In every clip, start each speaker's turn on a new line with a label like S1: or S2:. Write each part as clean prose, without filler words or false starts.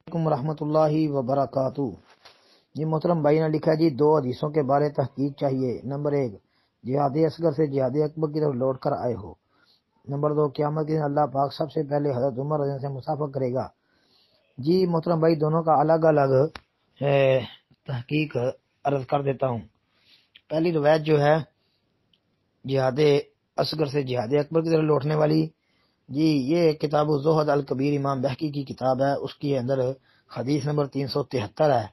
S1: علیکم ورحمۃ اللہ وبرکاتہ۔ جی محترم بھائی نے لکھا جی 2 حدیثوں کے بارے تحقیق چاہیے۔ نمبر 1، جہاد اصغر سے جہاد اکبر کی طرف لوٹ کر آئے ہو۔ نمبر 2، قیامت کے دن اللہ پاک سب سے پہلے حضرت عمر رضی اللہ عنہ سے مصافحہ کرے گا۔ جی محترم بھائی دونوں کا الگ الگ تحقیق عرض کر دیتا ہوں۔ پہلی روایت جو ہے جہاد اصغر سے جہاد اکبر کی طرف لوٹنے والی، جی یہ کتاب الزہد الکبیر امام بہقی کی کتاب ہے، اس کے اندر حدیث نمبر 373 ہے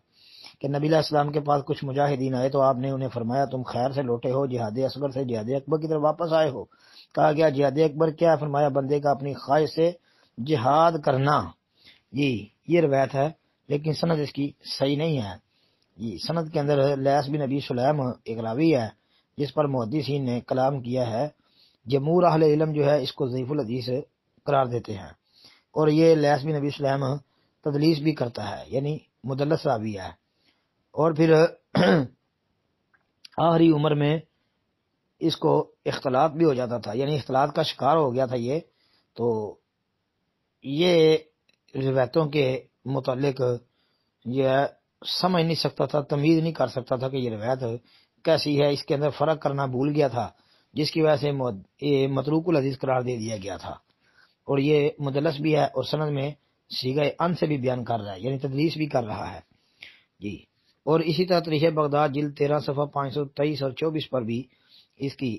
S1: کہ نبی علیہ السلام کے پاس کچھ مجاہدین آئے تو آپ نے انہیں فرمایا تم خیر سے لوٹے ہو، جہاد اصغر سے جہاد اکبر کی طرف واپس آئے ہو۔ کہا گیا جہاد اکبر کیا ہے؟ فرمایا بندے کا اپنی خواہش سے جہاد کرنا۔ جی یہ روایت ہے لیکن سند اس کی صحیح نہیں ہے۔ جی سند کے اندر لیث بن ابی سلیم ایک راوی ہے جس پر محدثین نے کلام کیا ہے۔ جمہور اہل علم جو ہے اس کو ضعیف الحدیث قرار دیتے ہیں، اور یہ لیث بن ابی سلیم تدلیس بھی کرتا ہے، یعنی مدلس راوی ہے۔ اور پھر آخری عمر میں اس کو اختلاط بھی ہو جاتا تھا، یعنی اختلاط کا شکار ہو گیا تھا یہ، تو یہ روایتوں کے متعلق یہ سمجھ نہیں سکتا تھا، تمیز نہیں کر سکتا تھا کہ یہ روایت کیسی ہے، اس کے اندر فرق کرنا بھول گیا تھا، جس کی وجہ سے متروک الحدیث قرار دے دیا گیا تھا۔ اور یہ مدلس بھی ہے اور سند میں صیغہ ان سے بھی بیان کر رہا ہے، یعنی تدلیس بھی کر رہا ہے۔ جی اور اسی طرح تاریخ بغداد جلد 13 صفحہ 523 اور 24 پر بھی اس کی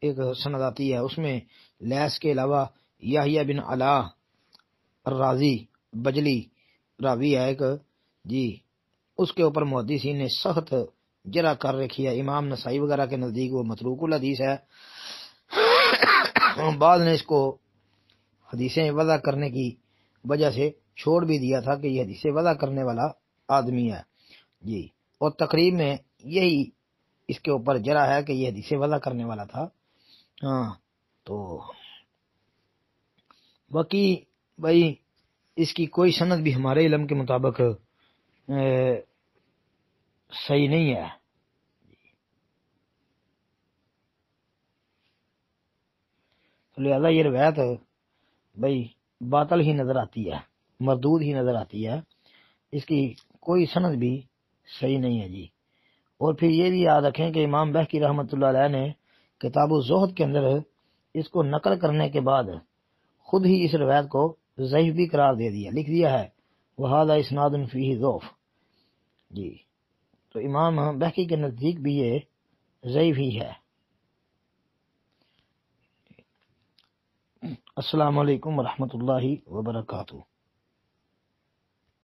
S1: ایک سند آتی ہے، اس میں لیث کے علاوہ یحییٰ بن علا الرازی بجلی راوی ہے ایک، جی اس کے اوپر محدثین نے سخت جرح کر رکھی ہے۔ امام نسائی وغیرہ کے نزدیک وہ متروک الحدیث ہے۔ بعض نے اس کو حدیثیں وضع کرنے کی وجہ سے چھوڑ بھی دیا تھا کہ یہ حدیثیں وضع کرنے والا آدمی ہے، جی اور تقریب میں یہی اس کے اوپر جرح ہے کہ یہ حدیثیں وضع کرنے والا تھا۔ ہاں تو باقی بھائی اس کی کوئی سند بھی ہمارے علم کے مطابق صحیح نہیں ہے۔ لہذا یہ روایت بھائی باطل ہی نظر آتی ہے، مردود ہی نظر آتی ہے، اس کی کوئی سند بھی صحیح نہیں ہے جی۔ اور پھر یہ بھی یاد رکھیں کہ امام بہقی رحمۃ اللہ علیہ نے کتاب الزہد کے اندر اس کو نقل کرنے کے بعد خود ہی اس روایت کو ضعیف بھی قرار دے دیا، لکھ دیا ہے وَهَذَا إِسْنَادٌ فِيهِ ضَعْفٌ۔ جی تو امام بہقی کے نزدیک بھی یہ ضعیف ہی ہے۔ السلام علیکم ورحمۃ اللہ وبرکاتہ۔